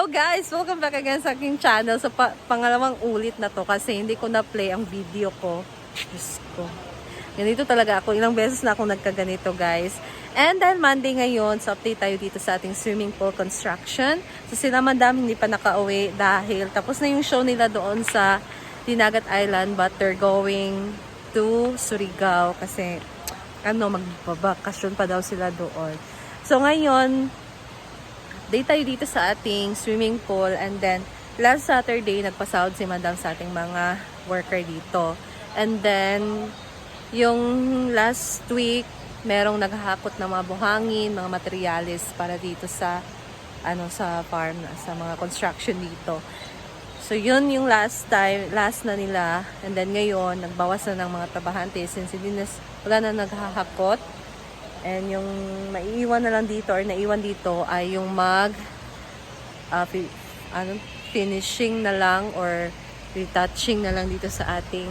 guys! Welcome back again sa aking channel. So, pangalawang ulit na to kasi hindi ko na-play ang video ko. Diyos ko. Ganito talaga ako. Ilang beses na ako nagkaganito, guys. And dahil Monday ngayon, so update tayo dito sa ating swimming pool construction. So, sila madam hindi pa nakauwi dahil tapos na yung show nila doon sa Dinagat Island, but they're going to Surigao kasi magbabakasyon pa daw sila doon. So, ngayon, day tayo dito sa ating swimming pool, and then last Saturday nagpasahod si madam sa ating mga worker dito, and then yung last week merong naghahakot ng mga buhangin, mga materials para dito sa sa farm, sa mga construction dito. So yun yung last na nila, and then ngayon nagbawas na ng mga trabahante since wala na naghahakot. And yung maiiwan na lang dito or naiwan dito ay yung finishing na lang or retouching na lang dito sa ating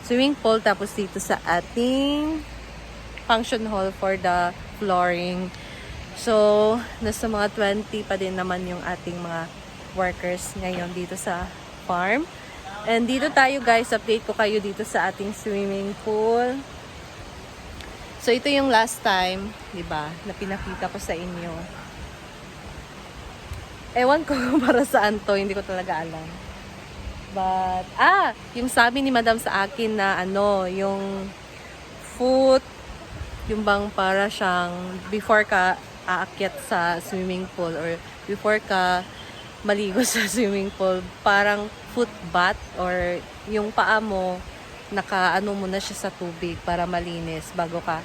swimming pool, tapos dito sa ating function hall for the flooring. So, nasa mga 20 pa din naman yung ating mga workers ngayon dito sa farm. And dito tayo guys, update ko kayo dito sa ating swimming pool. So, ito yung last time, di ba, na pinakita ko sa inyo. Ewan ko para saan to, hindi ko talaga alam. But, yung sabi ni madam sa akin na yung foot, yung bang para siyang before ka aakyat sa swimming pool or before ka maligo sa swimming pool, parang foot bath or yung paa mo, mo na siya sa tubig para malinis bago ka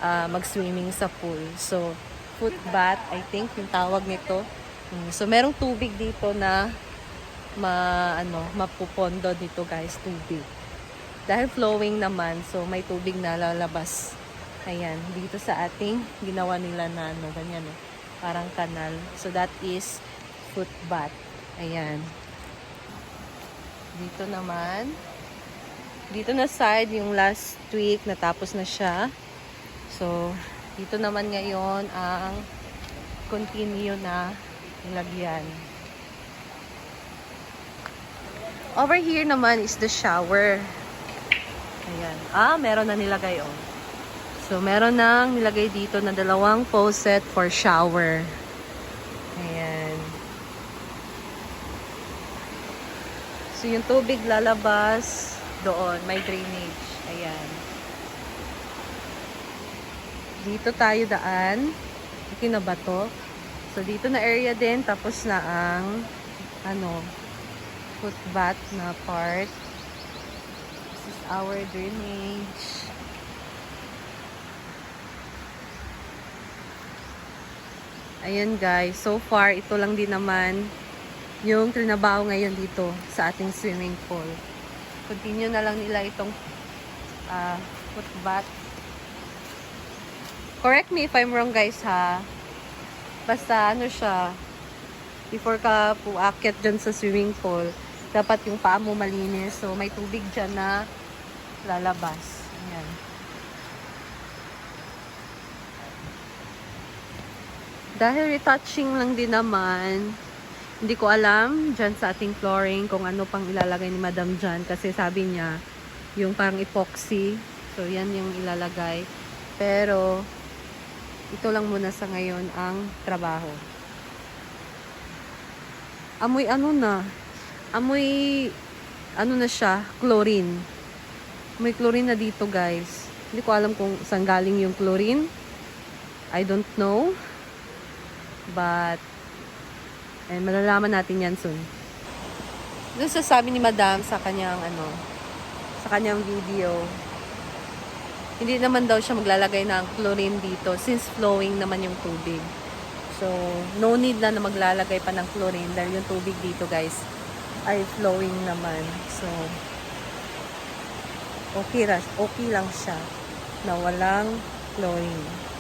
mag-swimming sa pool. So, foot bath, I think yung tawag nito. So, merong tubig dito na mapupondo dito guys, tubig. Dahil flowing naman, so may tubig na lalabas. Ayan, dito sa ating ginawa nila na ganyan, parang kanal. So, that is foot bath. Ayan. Dito naman, dito na side, yung last week, natapos na siya. So, dito naman ngayon ang continue na nilagyan. Over here naman is the shower. Ayan. Meron na nilagay, So, meron nang nilagay dito na 2 faucet for shower. Ayan. So, yung tubig lalabas doon, may drainage. Ayan. Dito tayo daan. Okay na ba to? So, dito na area din. Tapos na ang foot bath na part. This is our drainage. Ayan guys. So far, ito lang din naman yung trinabaho ngayon dito sa ating swimming pool. Continue na lang nila itong foot bath. Correct me if I'm wrong guys ha. Basta siya, before ka puakyat dyan sa swimming pool, dapat yung paa mo malinis. So may tubig dyan na lalabas. Ayan. Dahil retouching lang din naman, hindi ko alam dyan sa ating flooring kung ano pang ilalagay ni madam dyan. Kasi sabi niya, yung parang epoxy. So yan yung ilalagay. Pero ito lang muna sa ngayon ang trabaho. Amoy na siya, chlorine. May chlorine na dito guys. Hindi ko alam kung saan galing yung chlorine. I don't know. But, malalaman natin yan soon. Doon sa sabi ni madam sa kanyang video, hindi naman daw siya maglalagay ng chlorine dito since flowing naman yung tubig. So, no need na maglalagay pa ng chlorine dahil yung tubig dito guys ay flowing naman. So, okay lang siya na walang chlorine.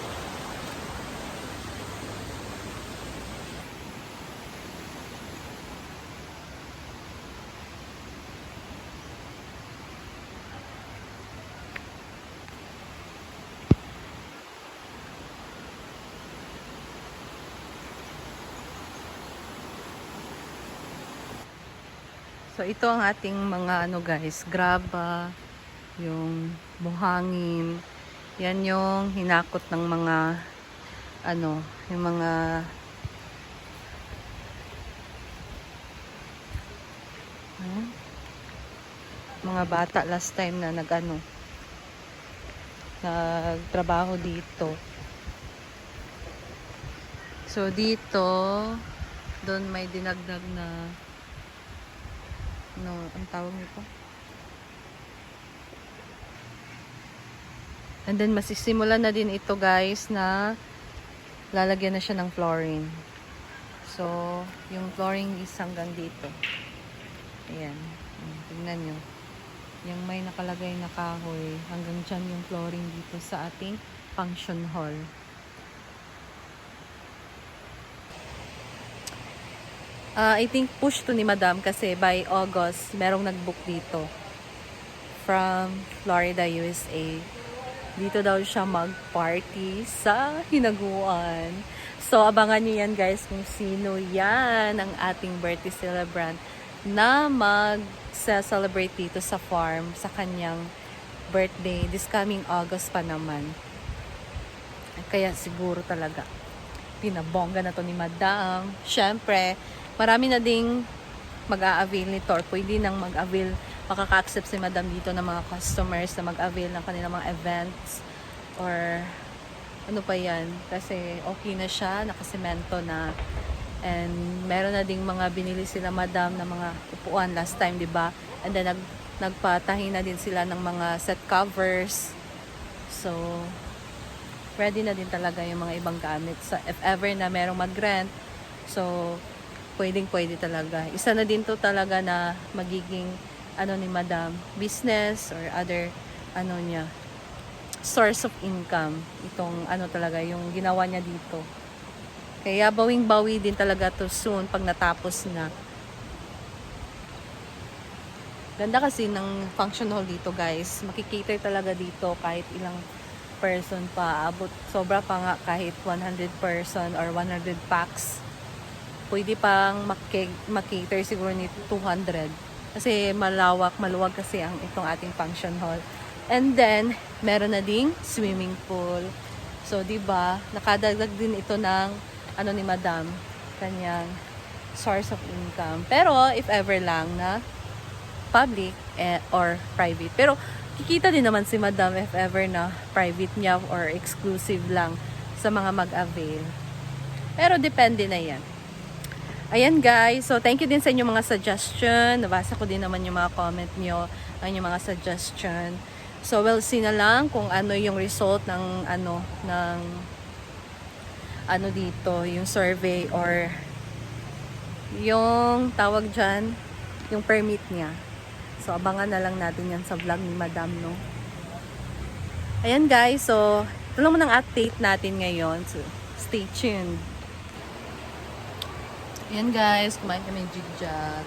So, ito ang ating mga ano guys, graba, yung buhangin. Yan yung hinakot ng mga ano, yung mga bata last time na nagtrabaho dito. So, dito, doon may dinagdag na ang tawag nito? And then, masisimulan na din ito guys na lalagyan na siya ng flooring. So, yung flooring is hanggang dito. Ayan. Tingnan nyo. Yung may nakalagay na kahoy, hanggang dyan yung flooring dito sa ating function hall. I think push to ni Madam kasi by August, merong nag-book dito from Florida, USA. Dito daw siya mag-party sa hinaguan. So, abangan niyo yan guys kung sino yan ang ating birthday celebrant na mag-celebrate dito sa farm sa kanyang birthday. This coming August pa naman. Kaya siguro talaga pinabongga na to ni Madam. Syempre, marami na ding mag-a-avail nito or pwede nang mag-avail, makaka-accept si Madam dito ng mga customers na mag-avail ng kanilang mga events or ano pa yan. Kasi okay na siya, nakasemento na. And meron na ding mga binili sila Madam na mga upuan last time, di ba? And then nagpatahi na din sila ng mga set covers. So, ready na din talaga yung mga ibang gamit. So, if ever na merong mag-rent, so, pwede talaga. Isa na din to talaga na magiging, ni Madam, business or other, niya, source of income. Itong, talaga, yung ginawa niya dito. Kaya, bawing-bawi din talaga to soon pag natapos na. Ganda kasi ng function hall dito, guys. Makikater talaga dito kahit ilang person pa. Sobra pa nga kahit 100 person or 100 packs. Pwede pang makater siguro ni 200. Kasi maluwag kasi itong ating function hall. And then, meron na ding swimming pool. So, diba, nakadagdag din ito ng, ni Madam, kanyang source of income. Pero, if ever lang na public or private. Pero, kikita din naman si Madam if ever na private niya or exclusive lang sa mga mag-avail. Pero depende na yan. Ayan guys, so thank you din sa inyong mga suggestion. Nabasa ko din naman yung mga comment nyo, ang inyong mga suggestion. So we'll see na lang kung ano yung result ng dito, yung survey or yung tawag dyan, yung permit niya. So, abangan na lang natin yan sa vlog ni Madam, no? Ayan, guys. So, ito lang muna ang update natin ngayon. So, stay tuned. Ayan, guys. Kumain kami ng jigjag.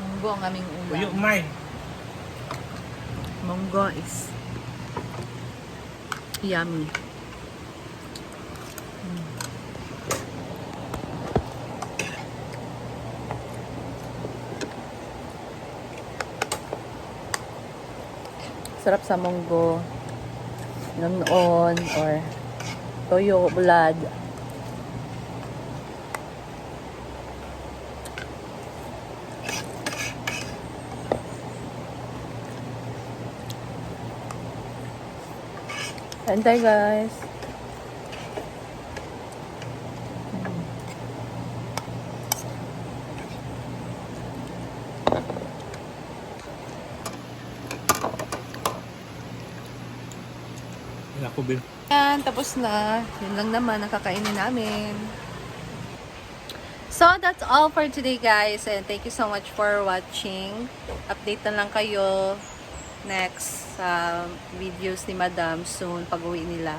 Munggo ang aming ulam. Uyo, umay. Munggo is yummy. Sarap sa munggo noon or toyo bulad. Antay guys. Ako, Bill. Yan, tapos na. Yun lang naman, nakakainin namin. So, that's all for today, guys. And thank you so much for watching. Update na lang kayo next videos ni Madam soon pag-uwi nila.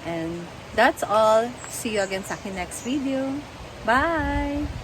And that's all. See you again sa akin next video. Bye!